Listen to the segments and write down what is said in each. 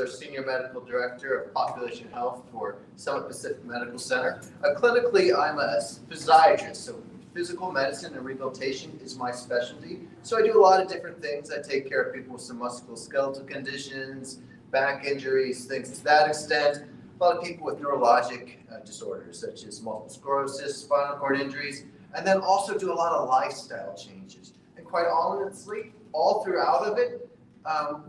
our Senior Medical Director of Population Health for Summit Pacific Medical Center. Clinically, I'm a physiatrist, so physical medicine and rehabilitation is my specialty. So I do a lot of different things. I take care of people with some musculoskeletal conditions, back injuries, things to that extent. A lot of people with neurologic disorders such as multiple sclerosis, spinal cord injuries, and then also do a lot of lifestyle changes. And quite honestly, all throughout of it,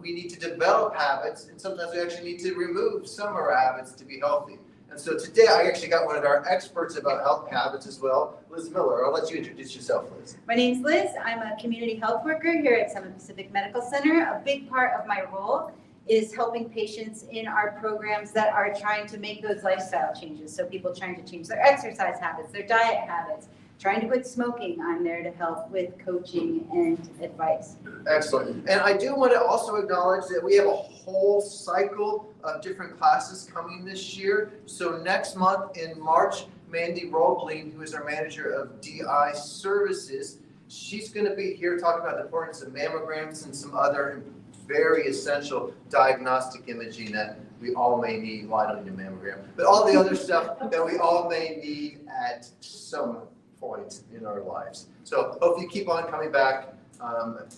we need to develop habits, and sometimes we actually need to remove some of our habits to be healthy. And so today I actually got one of our experts about health habits as well, Liz Miller. I'll let you introduce yourself, Liz. My name's Liz. I'm a community health worker here at Summit Pacific Medical Center. A big part of my role is helping patients in our programs that are trying to make those lifestyle changes. So people trying to change their exercise habits, their diet habits, trying to quit smoking. I'm there to help with coaching and advice. Excellent. And I do want to also acknowledge that we have a whole cycle of different classes coming this year. So next month in March, Mandy Roebling, who is our manager of DI services, she's going to be here talking about the importance of mammograms and some other very essential diagnostic imaging that we all may need. Well, I don't need a mammogram, but all the other stuff that we all may need at some point in our lives. So hope you keep on coming back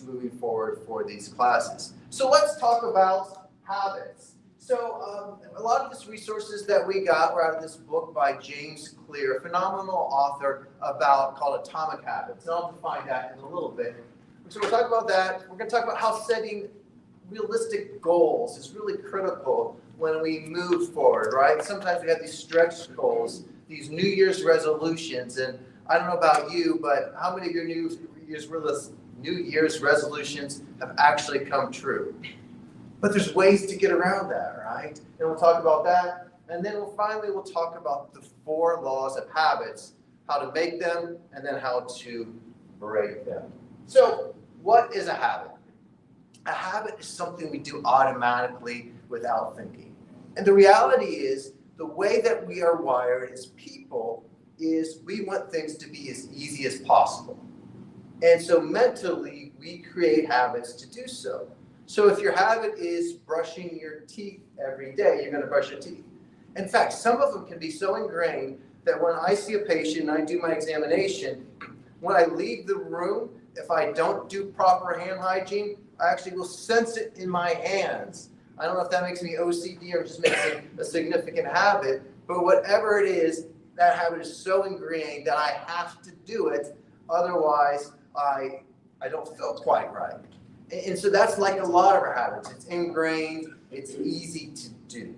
moving forward for these classes. So let's talk about habits. So a lot of these resources that we got were out of this book by James Clear, a phenomenal author called Atomic Habits. And I'll define that in a little bit. So we'll talk about that. We're going to talk about how setting realistic goals is really critical when we move forward, right? Sometimes we have these stretch goals, these New Year's resolutions, and I don't know about you, but how many of your New Year's resolutions have actually come true? But there's ways to get around that, right? And we'll talk about that. And then we'll talk about the 4 laws of habits, how to make them, and then how to break them. So what is a habit? A habit is something we do automatically without thinking. And the reality is, the way that we are wired as people is we want things to be as easy as possible. And so mentally, we create habits to do so. So if your habit is brushing your teeth every day, you're going to brush your teeth. In fact, some of them can be so ingrained that when I see a patient and I do my examination, when I leave the room, if I don't do proper hand hygiene, I actually will sense it in my hands. I don't know if that makes me OCD or just makes it a significant habit, but whatever it is, that habit is so ingrained that I have to do it. Otherwise, I don't feel quite right. And so that's like a lot of our habits. It's ingrained, it's easy to do.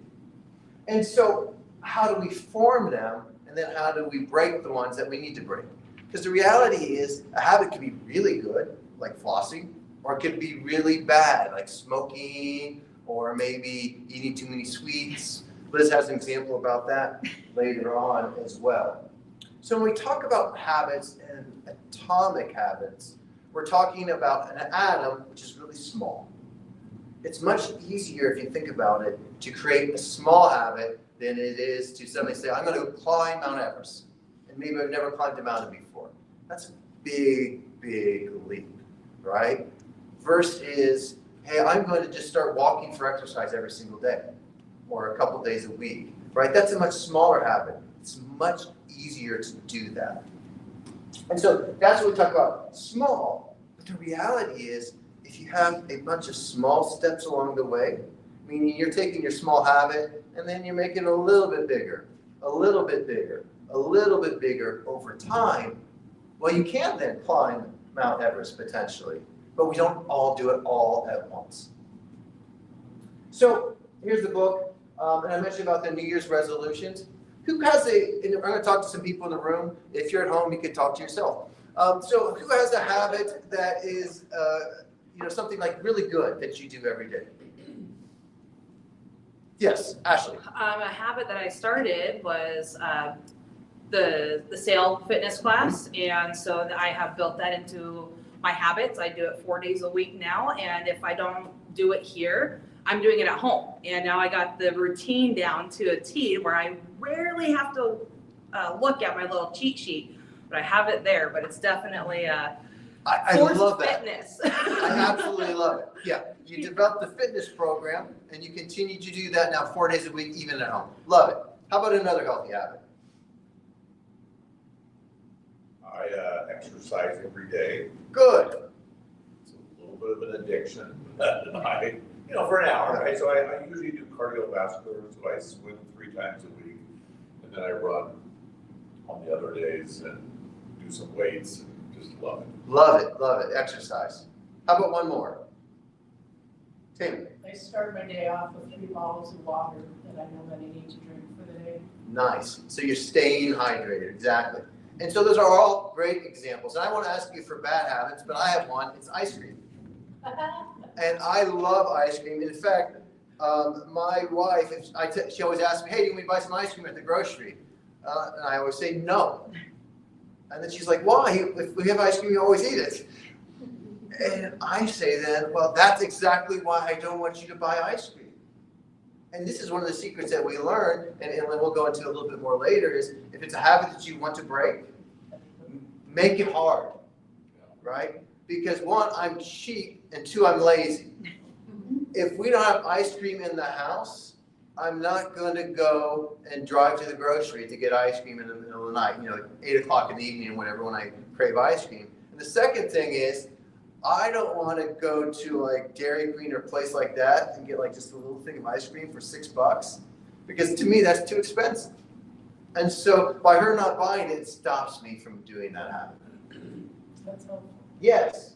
And so how do we form them? And then how do we break the ones that we need to break? Because the reality is a habit can be really good, like flossing, or it could be really bad, like smoking, or maybe eating too many sweets. Liz has an example about that later on as well. So when we talk about habits and atomic habits, we're talking about an atom, which is really small. It's much easier, if you think about it, to create a small habit than it is to suddenly say, I'm going to climb Mount Everest. And maybe I've never climbed a mountain before. That's a big, big leap, right? First is, hey, I'm going to just start walking for exercise every single day or a couple days a week, right? That's a much smaller habit. It's much easier to do that. And so that's what we talk about, small. But the reality is, if you have a bunch of small steps along the way, meaning you're taking your small habit and then you're making it a little bit bigger, a little bit bigger, a little bit bigger over time, well, you can then climb Mount Everest potentially, but we don't all do it all at once. So here's the book, and I mentioned about the New Year's resolutions. Who has and I'm going to talk to some people in the room. If you're at home, you could talk to yourself. So who has a habit that is, something like really good that you do every day? Yes, Ashley. A habit that I started was the Sail fitness class, and so I have built that into my habits. I do it 4 days a week now, and if I don't do it here, I'm doing it at home. And now I got the routine down to a T where I rarely have to look at my little cheat sheet, but I have it there. But it's definitely I love that. fitness. I absolutely love it. Yeah, you developed the fitness program and you continue to do that now 4 days a week, even at home. Love it. How about another healthy habit? I exercise every day. Good. It's a little bit of an addiction. For an hour, right? So I usually do cardiovascular, so I swim 3 times a week. And then I run on the other days and do some weights and just love it. Love it, love it. Exercise. How about one more? Tammy. I start my day off with 3 bottles of water that I know that I need to drink for the day. Nice. So you're staying hydrated, exactly. And so those are all great examples. And I want to ask you for bad habits, but I have one. It's ice cream. And I love ice cream. In fact, my wife, she always asks me, hey, do you want me to buy some ice cream at the grocery? And I always say no. And then she's like, why? If we have ice cream, you always eat it. And I say then, well, that's exactly why I don't want you to buy ice cream. And this is one of the secrets that we learn, and we'll go into a little bit more later, is if it's a habit that you want to break, make it hard, right? Because 1, I'm cheap, and 2, I'm lazy. If we don't have ice cream in the house, I'm not going to go and drive to the grocery to get ice cream in the middle of the night, 8 o'clock in the evening, whatever, when I crave ice cream. And the second thing is, I don't want to go to like Dairy Queen or a place like that and get like just a little thing of ice cream for $6, because to me that's too expensive. And so by her not buying it, it stops me from doing that habit. That's helpful. Yes.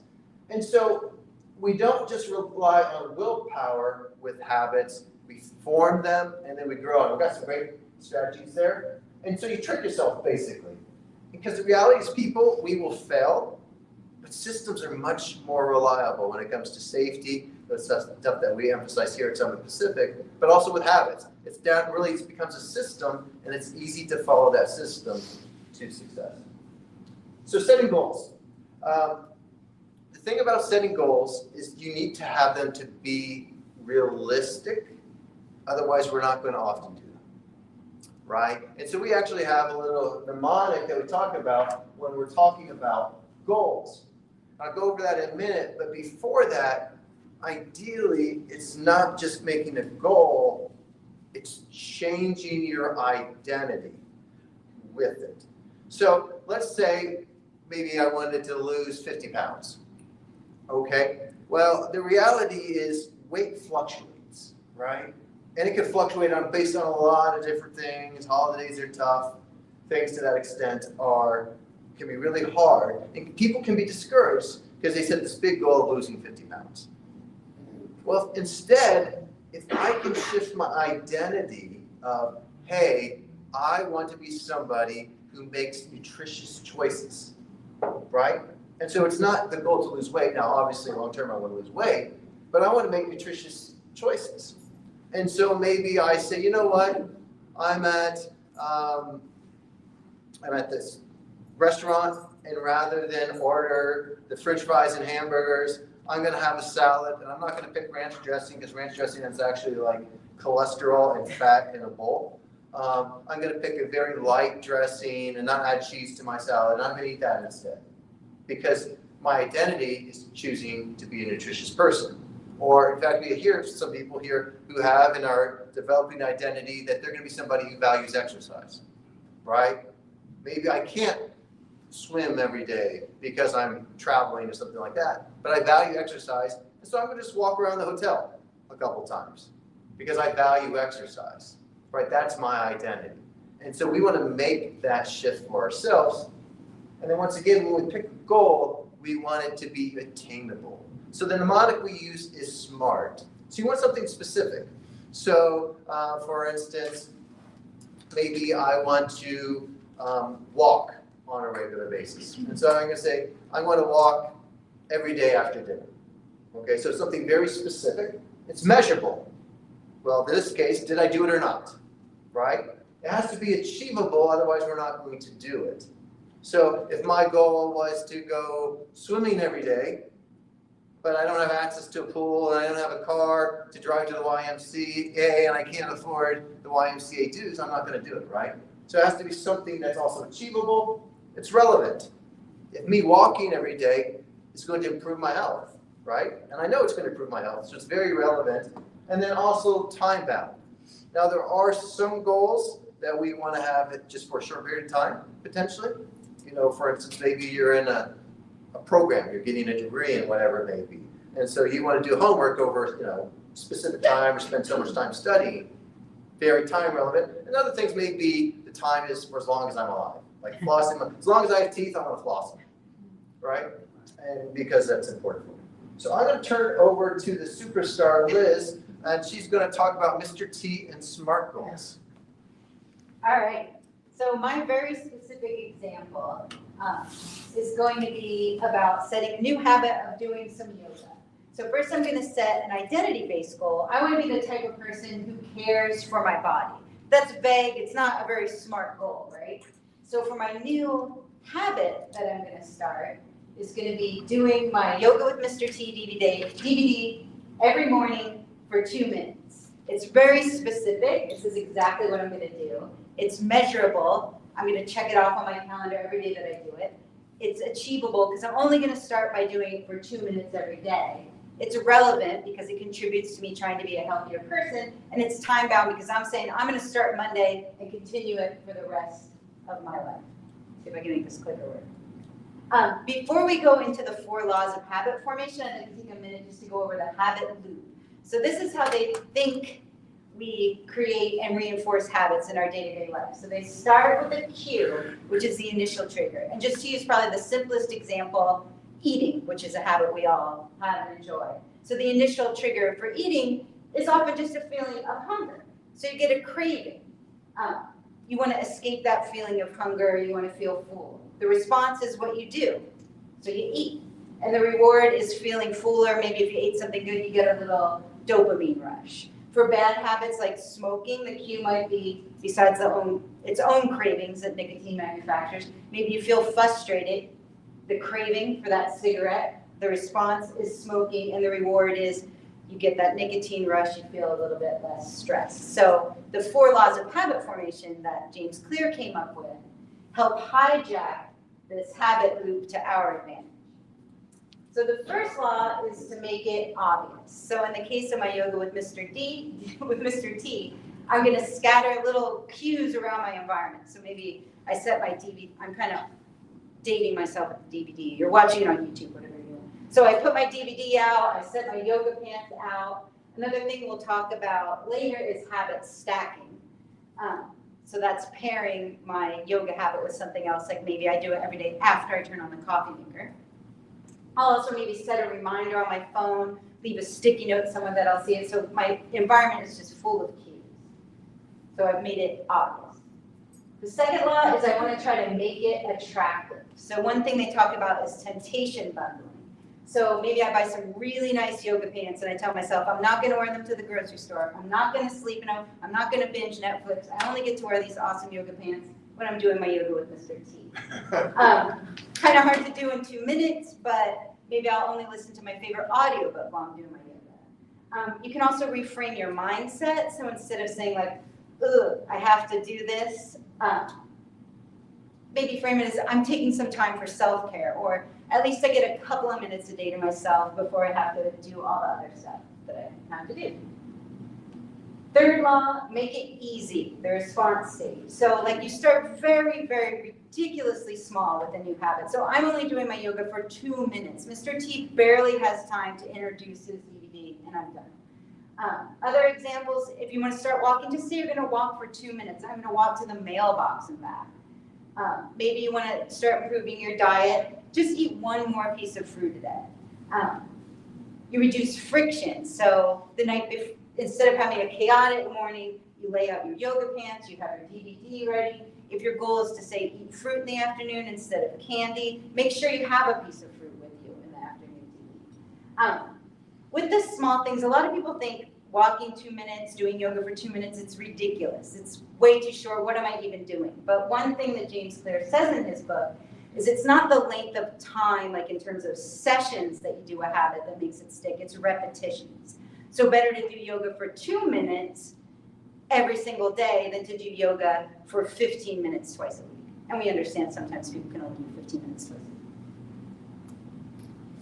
And so we don't just rely on willpower with habits. We form them and then we grow on. We've got some great strategies there. And so you trick yourself basically. Because the reality is people, we will fail, but systems are much more reliable when it comes to safety, the stuff that we emphasize here at Summit Pacific, but also with habits. It becomes a system and it's easy to follow that system to success. So setting goals. The thing about setting goals is you need to have them to be realistic. Otherwise, we're not going to often do them, right? And so we actually have a little mnemonic that we talk about when we're talking about goals. I'll go over that in a minute, but before that, ideally, it's not just making a goal, it's changing your identity with it. So let's say maybe I wanted to lose 50 pounds. Okay, well, the reality is weight fluctuates, right? And it can fluctuate based on a lot of different things. Holidays are tough. Things to that extent can be really hard. And people can be discouraged because they set this big goal of losing 50 pounds. Well, instead, if I can shift my identity of, hey, I want to be somebody who makes nutritious choices, right? And so it's not the goal to lose weight. Now, obviously, long term, I want to lose weight, but I want to make nutritious choices. And so maybe I say, you know what? I'm at this restaurant, and rather than order the French fries and hamburgers, I'm going to have a salad, and I'm not going to pick ranch dressing because ranch dressing is actually like cholesterol and fat in a bowl. I'm going to pick a very light dressing and not add cheese to my salad, and I'm going to eat that instead. Because my identity is choosing to be a nutritious person. Or in fact, we hear some people here who have and are developing identity that they're going to be somebody who values exercise, right? Maybe I can't swim every day because I'm traveling or something like that, but I value exercise, and so I'm going to just walk around the hotel a couple times because I value exercise, right? That's my identity. And so we want to make that shift for ourselves. And then once again, when we pick a goal, we want it to be attainable. So the mnemonic we use is SMART. So you want something specific. So for instance, maybe I want to walk on a regular basis. And so I'm going to say, I want to walk every day after dinner. Okay, so something very specific. It's measurable. Well, in this case, did I do it or not? Right? It has to be achievable, otherwise we're not going to do it. So if my goal was to go swimming every day, but I don't have access to a pool and I don't have a car to drive to the YMCA and I can't afford the YMCA dues, I'm not going to do it, right? So it has to be something that's also achievable. It's relevant. If me walking every day is going to improve my health, right? And I know it's going to improve my health, so it's very relevant. And then also time bound. Now, there are some goals that we want to have it just for a short period of time, potentially. You know, for instance, maybe you're in a program, you're getting a degree in whatever it may be. And so you want to do homework over, you know, specific time or spend so much time studying. Very time relevant. And other things may be the time is for as long as I'm alive. Like flossing, as long as I have teeth, I'm going to floss them, right? And because that's important for me. So I'm going to turn it over to the superstar, Liz, and she's going to talk about Mr. T and SMART goals. All right, so my very specific example is going to be about setting a new habit of doing some yoga. So first I'm going to set an identity-based goal. I want to be the type of person who cares for my body. That's vague, it's not a very smart goal, right? So for my new habit that I'm going to start is going to be doing my Yoga with Mr. T DVD every morning for 2 minutes. It's very specific, this is exactly what I'm going to do. It's measurable. I'm going to check it off on my calendar every day that I do it. It's achievable because I'm only going to start by doing it for 2 minutes every day. It's relevant because it contributes to me trying to be a healthier person. And it's time bound because I'm saying I'm going to start Monday and continue it for the rest of my life. See if I can make this clicker work. Before we go into the 4 laws of habit formation, I'm going to take a minute just to go over the habit loop. So this is how they think we create and reinforce habits in our day-to-day life. So they start with a cue, which is the initial trigger. And just to use probably the simplest example, eating, which is a habit we all have and enjoy. So the initial trigger for eating is often just a feeling of hunger. So you get a craving. You want to escape that feeling of hunger, you want to feel full. The response is what you do. So you eat. And the reward is feeling fuller. Maybe if you ate something good, you get a little dopamine rush. For bad habits like smoking, the cue might be, besides its own cravings that nicotine manufactures, maybe you feel frustrated, the craving for that cigarette, the response is smoking, and the reward is you get that nicotine rush, you feel a little bit less stressed. So the 4 laws of habit formation that James Clear came up with help hijack this habit loop to our advantage. So the first law is to make it obvious. So in the case of my Yoga with Mr. T, I'm going to scatter little cues around my environment. So maybe I set my DVD, I'm kind of dating myself with the DVD. You're watching it on YouTube, whatever you're doing. So I put my DVD out, I set my yoga pants out. Another thing we'll talk about later is habit stacking. So that's pairing my yoga habit with something else, like maybe I do it every day after I turn on the coffee maker. I'll also maybe set a reminder on my phone, leave a sticky note somewhere that I'll see it, so my environment is just full of cues. So I've made it obvious. The second law is I want to try to make it attractive. So one thing they talk about is temptation bundling. So maybe I buy some really nice yoga pants and I tell myself, I'm not going to wear them to the grocery store. I'm not going to sleep in them. I'm not going to binge Netflix. I only get to wear these awesome yoga pants when I'm doing my Yoga with Mr. T. Kind of hard to do in 2 minutes, but maybe I'll only listen to my favorite audiobook while I'm doing my yoga. You can also reframe your mindset. So instead of saying like, ugh, I have to do this, maybe frame it as I'm taking some time for self-care, or at least I get a couple of minutes a day to myself before I have to do all the other stuff that I have to do. Third law, make it easy, the response stage. So like you start very, very ridiculously small with a new habit. So I'm only doing my yoga for 2 minutes. Mr. T barely has time to introduce his DVD and I'm done. Other examples, if you want to start walking, just say you're going to walk for 2 minutes. I'm going to walk to the mailbox and back. Maybe you want to start improving your diet. Just eat 1 more piece of fruit a day. You reduce friction. So the night before, instead of having a chaotic morning, you lay out your yoga pants, you have your DVD ready. If your goal is to say eat fruit in the afternoon instead of candy, make sure you have a piece of fruit with you in the afternoon to eat. With the small things, a lot of people think walking 2 minutes, doing yoga for 2 minutes, it's ridiculous. It's way too short. What am I even doing? But one thing that James Clear says in his book is it's not the length of time, like in terms of sessions that you do a habit that makes it stick. It's repetitions. So better to do yoga for 2 minutes every single day than to do yoga for 15 minutes twice a week. And we understand sometimes people can only do 15 minutes twice a week.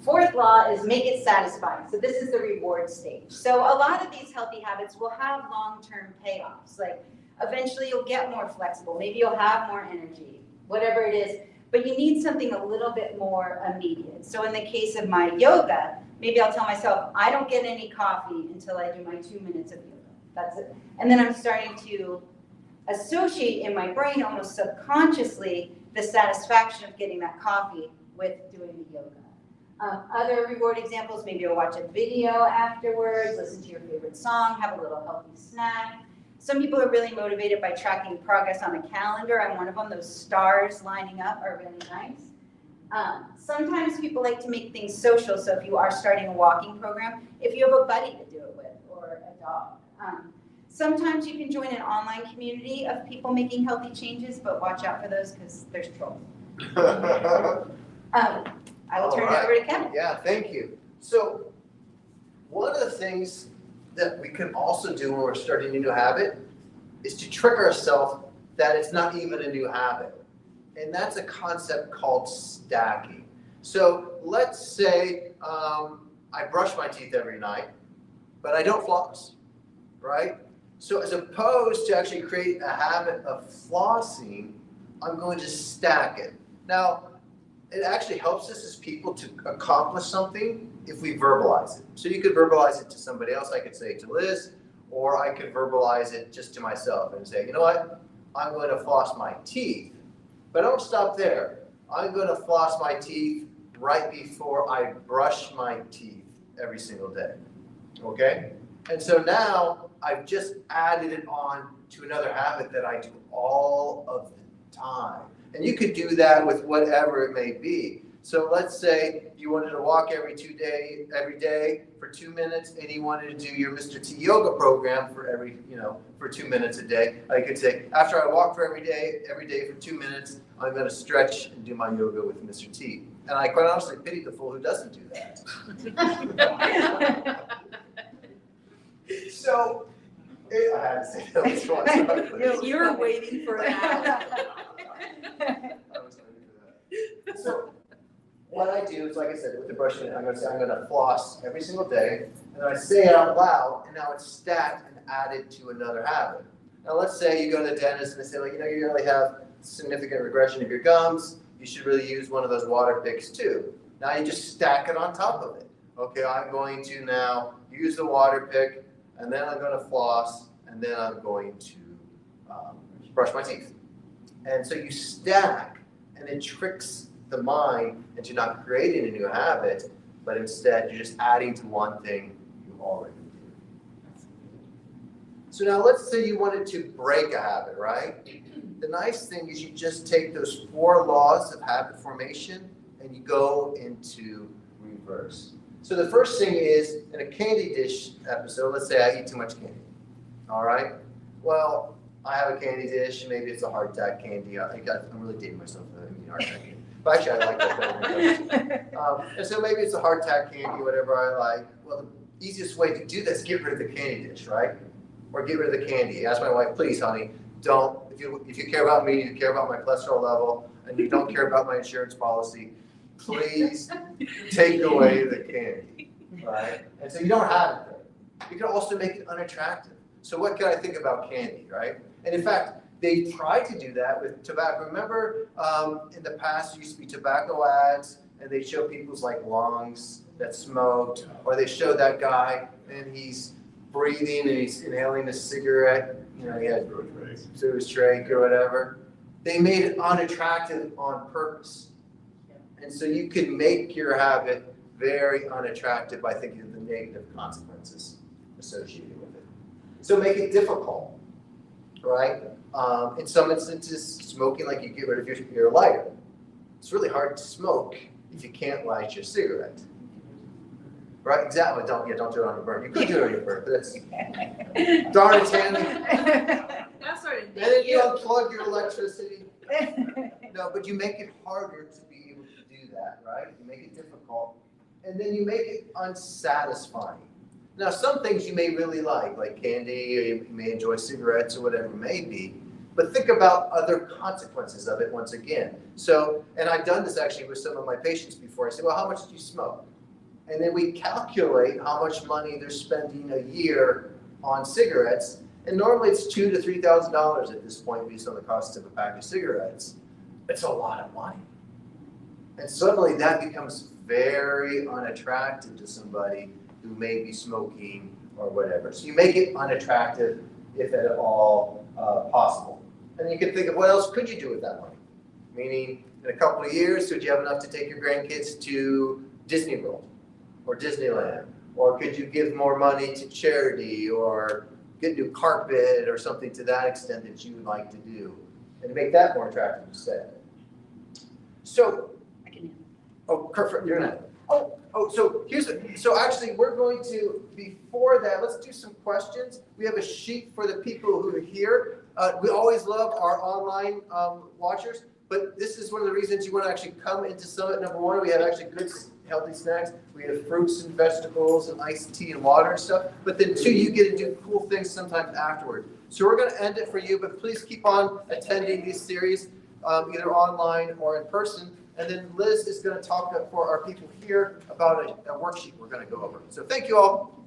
Fourth law is make it satisfying. So this is the reward stage. So a lot of these healthy habits will have long-term payoffs. Like eventually you'll get more flexible. Maybe you'll have more energy, whatever it is. But you need something a little bit more immediate. So in the case of my yoga, maybe I'll tell myself, I don't get any coffee until I do my 2 minutes of yoga. That's it. And then I'm starting to associate in my brain almost subconsciously the satisfaction of getting that coffee with doing the yoga. Other reward examples, maybe you'll watch a video afterwards, listen to your favorite song, have a little healthy snack. Some people are really motivated by tracking progress on a calendar. I'm one of them. Those stars lining up are really nice. Sometimes people like to make things social. So if you are starting a walking program, if you have a buddy to do it with or a dog. Sometimes you can join an online community of people making healthy changes, but watch out for those because there's trolls. I will turn it over to Kevin. Yeah, thank you. So one of the things that we can also do when we're starting a new habit is to trick ourselves that it's not even a new habit. And that's a concept called stacking. So let's say I brush my teeth every night, but I don't floss, right? So as opposed to actually create a habit of flossing, I'm going to stack it. Now, it actually helps us as people to accomplish something if we verbalize it. So you could verbalize it to somebody else. I could say it to Liz, or I could verbalize it just to myself and say, you know what? I'm going to floss my teeth. But don't stop there. I'm going to floss my teeth right before I brush my teeth every single day. Okay? And so now I've just added it on to another habit that I do all of the time. And you could do that with whatever it may be. So let's say you wanted to walk every day for 2 minutes, and you wanted to do your Mr. T yoga program for 2 minutes a day. I could say, after I walk for every day for 2 minutes, I'm going to stretch and do my yoga with Mr. T. And I quite honestly pity the fool who doesn't do that. So, I had to say that was fun. You were waiting for that. So what I do is, like I said, with the brushing, I'm going to say I'm going to floss every single day, and I say it out loud, and now it's stacked and added to another habit. Now let's say you go to the dentist and they say, well, you really have significant regression of your gums. You should really use one of those water picks too. Now you just stack it on top of it. Okay, I'm going to now use the water pick, and then I'm going to floss, and then I'm going to brush my teeth. And so you stack, and it tricks the mind into not creating a new habit, but instead you're just adding to one thing you already do. So now let's say you wanted to break a habit, right? The nice thing is you just take those 4 laws of habit formation and you go into reverse. So the first thing is, in a candy dish episode, let's say I eat too much candy. All right? Well, I have a candy dish, maybe it's a hardtack candy. I'm really dating myself for eating hardtack candy. But actually, I like that better. And so maybe it's a hardtack candy, whatever I like. Well, the easiest way to do that is get rid of the candy dish, right? Or get rid of the candy. Ask my wife, please, honey, don't. If you care about me, you care about my cholesterol level, and you don't care about my insurance policy, please take away the candy, right? And so you don't have it there. You can also make it unattractive. So what can I think about candy, right? And in fact, they tried to do that with tobacco. Remember, in the past, there used to be tobacco ads, and they show people's like that smoked, or they show that guy, and he's breathing and he's inhaling a cigarette. He had through his trach or whatever. They made it unattractive on purpose. And so you can make your habit very unattractive by thinking of the negative consequences associated with it. So make it difficult, right? In some instances, smoking, like you get rid of your lighter. It's really hard to smoke if you can't light your cigarette. Right? Exactly. Don't do it on your burn. You could do it on your burn, but that's darn it, Tammy. That started And then you unplug your electricity. No, but you make it harder to be able to do that, right? You make it difficult, and then you make it unsatisfying. Now, some things you may really like candy, or you may enjoy cigarettes, or whatever it may be. But think about other consequences of it once again. So, and I've done this actually with some of my patients before. I say, well, how much do you smoke? and then we calculate how much money they're spending a year on cigarettes. And normally it's $2,000 to $3,000 at this point based on the cost of a pack of cigarettes. It's a lot of money. And suddenly that becomes very unattractive to somebody who may be smoking or whatever. So you make it unattractive if at all possible. And you can think of what else could you do with that money? Meaning, in a couple of years, could you have enough to take your grandkids to Disney World or Disneyland? Or could you give more money to charity or get new carpet or something to that extent that you would like to do and make that more attractive instead? So, I can, Kurt, you're gonna. So actually, we're going to, before that, let's do some questions. We have a sheet for the people who are here. We always love our online watchers, but this is one of the reasons you want to actually come into Summit. Number one, we have actually good, healthy snacks. We have fruits and vegetables and iced tea and water and stuff. But then two, you get to do cool things sometimes afterward. So we're going to end it for you, but please keep on attending these series, either online or in person. And then Liz is going to talk for our people here about a worksheet we're going to go over. So thank you all.